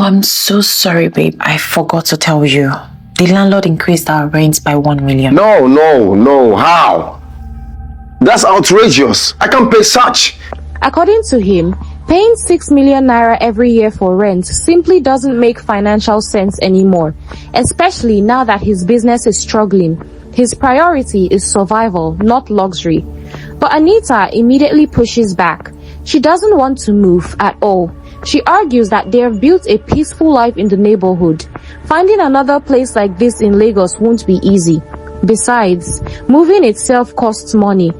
I'm so sorry, babe. I forgot to tell you. The landlord increased our rent by 1 million. No. How? That's outrageous. I can't pay such. According to him, paying 6 million naira every year for rent simply doesn't make financial sense anymore, especially now that his business is struggling. His priority is survival, not luxury. But Anita immediately pushes back. She doesn't want to move at all. She argues that they have built a peaceful life in the neighborhood. Finding another place like this in Lagos won't be easy. Besides, moving itself costs money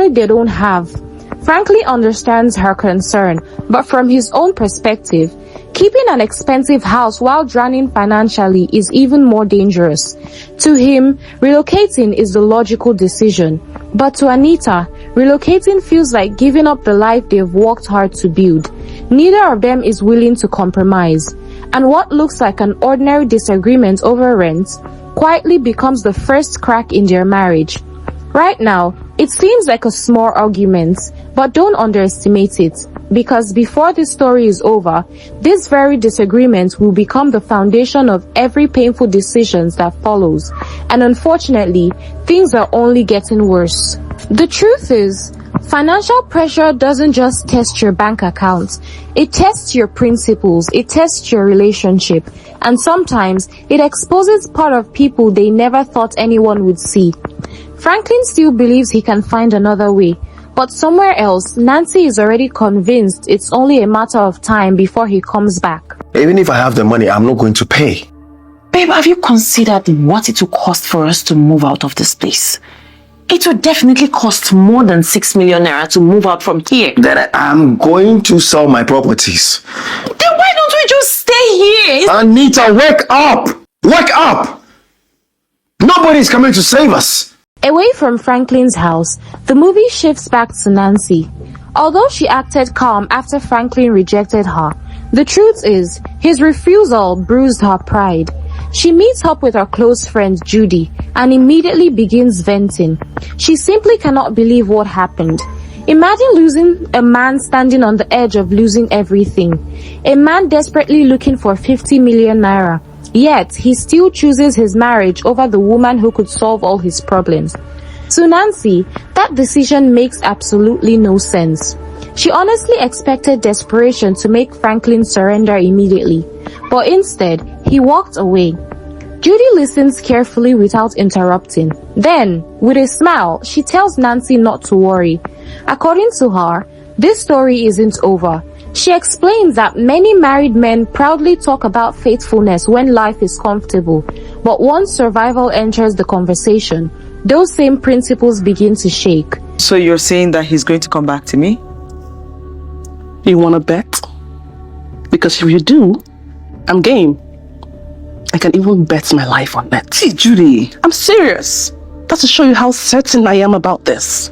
they don't have. Franklin understands her concern, but from his own perspective, keeping an expensive house while drowning financially is even more dangerous. To him, relocating is the logical decision. But to Anita, relocating feels like giving up the life they've worked hard to build. Neither of them is willing to compromise. And what looks like an ordinary disagreement over rent quietly becomes the first crack in their marriage. Right now, it seems like a small argument, but don't underestimate it, because before this story is over, this very disagreement will become the foundation of every painful decisions that follows. And unfortunately, things are only getting worse. The truth is, financial pressure doesn't just test your bank account. It tests your principles, it tests your relationship, and sometimes it exposes part of people they never thought anyone would see. Franklin still believes he can find another way, but somewhere else, Nancy is already convinced it's only a matter of time before he comes back. Even if I have the money, I'm not going to pay. Babe, have you considered what it will cost for us to move out of this place? It will definitely cost more than 6 million naira to move out from here. Then I'm going to sell my properties. Then why don't we just stay here? Anita, wake up! Wake up! Nobody's coming to save us. Away from Franklin's house, the movie shifts back to Nancy. Although she acted calm after Franklin rejected her, the truth is, his refusal bruised her pride. She meets up with her close friend Judy and immediately begins venting. She simply cannot believe what happened. Imagine losing a man standing on the edge of losing everything. A man desperately looking for 50 million naira. Yet, he still chooses his marriage over the woman who could solve all his problems. To Nancy, that decision makes absolutely no sense. She honestly expected desperation to make Franklin surrender immediately, but instead, he walked away. Judy listens carefully without interrupting. Then, with a smile, she tells Nancy not to worry. According to her, this story isn't over. She explains that many married men proudly talk about faithfulness when life is comfortable, but once survival enters the conversation, those same principles begin to shake. So you're saying that he's going to come back to me? You want to bet? Because if you do, I'm game. I can even bet my life on that. See, Judy. I'm serious. That's to show you how certain I am about this.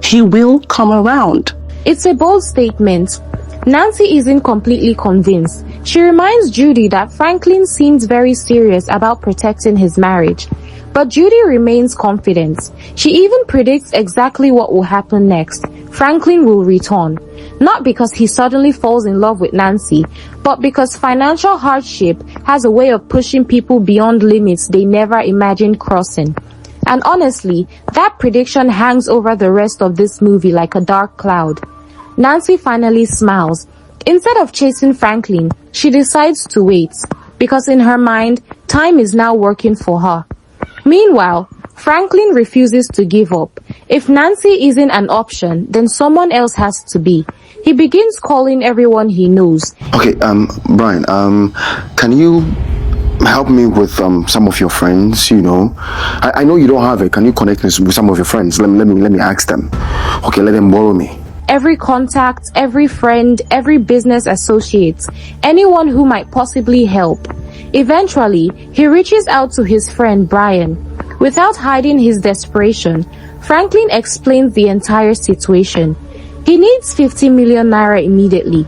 He will come around. It's a bold statement. Nancy isn't completely convinced. She reminds Judy that Franklin seems very serious about protecting his marriage. But Judy remains confident. She even predicts exactly what will happen next. Franklin will return. Not because he suddenly falls in love with Nancy, but because financial hardship has a way of pushing people beyond limits they never imagined crossing. And honestly, that prediction hangs over the rest of this movie like a dark cloud. Nancy finally smiles. Instead of chasing Franklin, she decides to wait, because in her mind, time is now working for her. Meanwhile, Franklin refuses to give up. If Nancy isn't an option, then someone else has to be. He begins calling everyone he knows. Okay, Brian, can you help me with some of your friends, you know? I know you don't have it. Can you connect me with some of your friends? Let me ask them. Okay, let them borrow me. Every contact, every friend, every business associate, anyone who might possibly help. Eventually, he reaches out to his friend Brian. Without hiding his desperation, Franklin explains the entire situation. He needs 50 million naira immediately.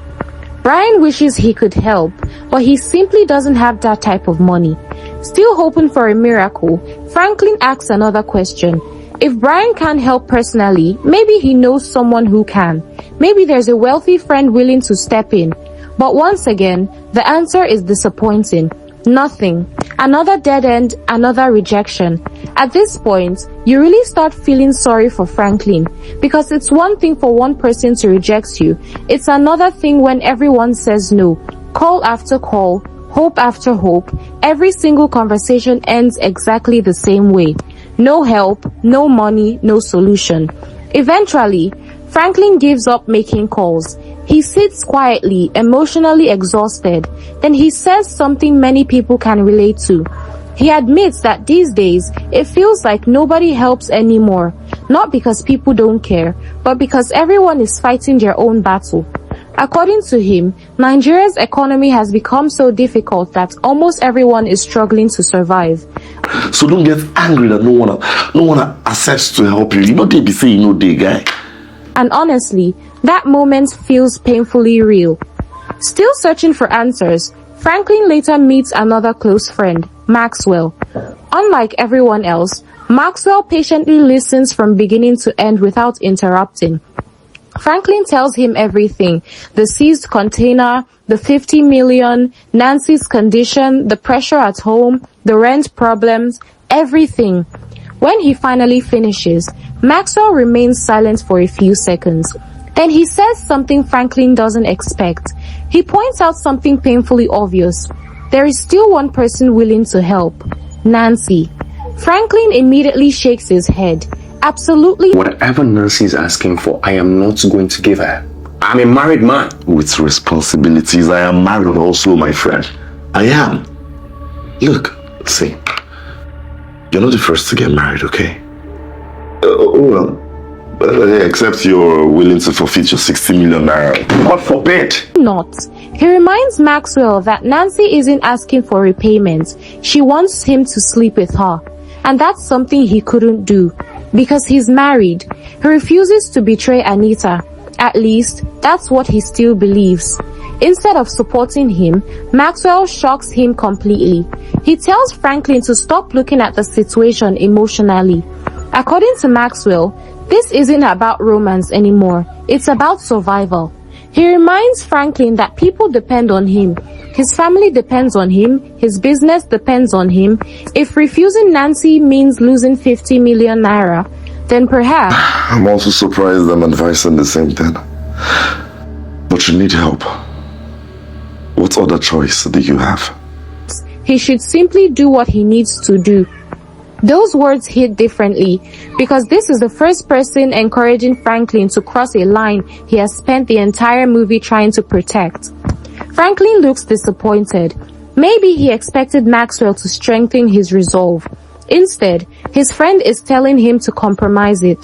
Brian wishes he could help, but he simply doesn't have that type of money. Still hoping for a miracle, Franklin asks another question. If Brian can't help personally, maybe he knows someone who can. Maybe there's a wealthy friend willing to step in. But once again, the answer is disappointing. Nothing. Another dead end, another rejection. At this point, you really start feeling sorry for Franklin, because it's one thing for one person to reject you. It's another thing when everyone says no. Call after call, hope after hope, every single conversation ends exactly the same way. No help, no money, no solution. Eventually, Franklin gives up making calls. He sits quietly, emotionally exhausted. Then he says something many people can relate to. He admits that these days, it feels like nobody helps anymore. Not because people don't care, but because everyone is fighting their own battle. According to him, Nigeria's economy has become so difficult that almost everyone is struggling to survive. So don't get angry that no one accepts to help you. You know they be saying no day, guy. And honestly, that moment feels painfully real. Still searching for answers, Franklin later meets another close friend, Maxwell. Unlike everyone else, Maxwell patiently listens from beginning to end without interrupting. Franklin tells him everything: the seized container, the 50 million, Nancy's condition, the pressure at home, the rent problems, everything. When he finally finishes, Maxwell remains silent for a few seconds. Then he says something Franklin doesn't expect. He points out something painfully obvious. There is still one person willing to help: Nancy. Franklin immediately shakes his head. Absolutely. Whatever Nancy is asking for, I am not going to give her. I'm a married man. With responsibilities, I am married also, my friend. I am. Look, see, you're not the first to get married, okay? Except you're willing to forfeit your 60 million naira. God forbid. Not. He reminds Maxwell that Nancy isn't asking for repayment. She wants him to sleep with her. And that's something he couldn't do, because he's married. He refuses to betray Anita. At least, that's what he still believes. Instead of supporting him, Maxwell shocks him completely. He tells Franklin to stop looking at the situation emotionally. According to Maxwell, this isn't about romance anymore. It's about survival. He reminds Franklin that people depend on him. His family depends on him. His business depends on him. If refusing Nancy means losing 50 million naira, then perhaps... I'm also surprised I'm advising the same thing. But you need help. What other choice do you have? he should simply do what he needs to do. Those words hit differently because this is the first person encouraging Franklin to cross a line he has spent the entire movie trying to protect. Franklin looks disappointed. Maybe he expected Maxwell to strengthen his resolve. Instead, his friend is telling him to compromise it.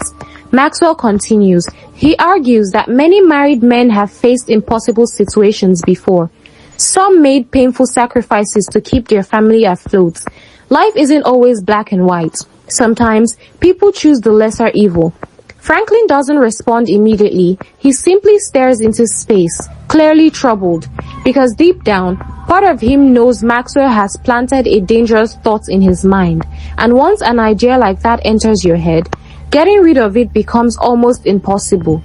Maxwell continues. He argues that many married men have faced impossible situations before. Some made painful sacrifices to keep their family afloat. Life isn't always black and white. Sometimes, people choose the lesser evil. Franklin doesn't respond immediately. He simply stares into space, clearly troubled, because deep down, part of him knows Maxwell has planted a dangerous thought in his mind. And once an idea like that enters your head, getting rid of it becomes almost impossible.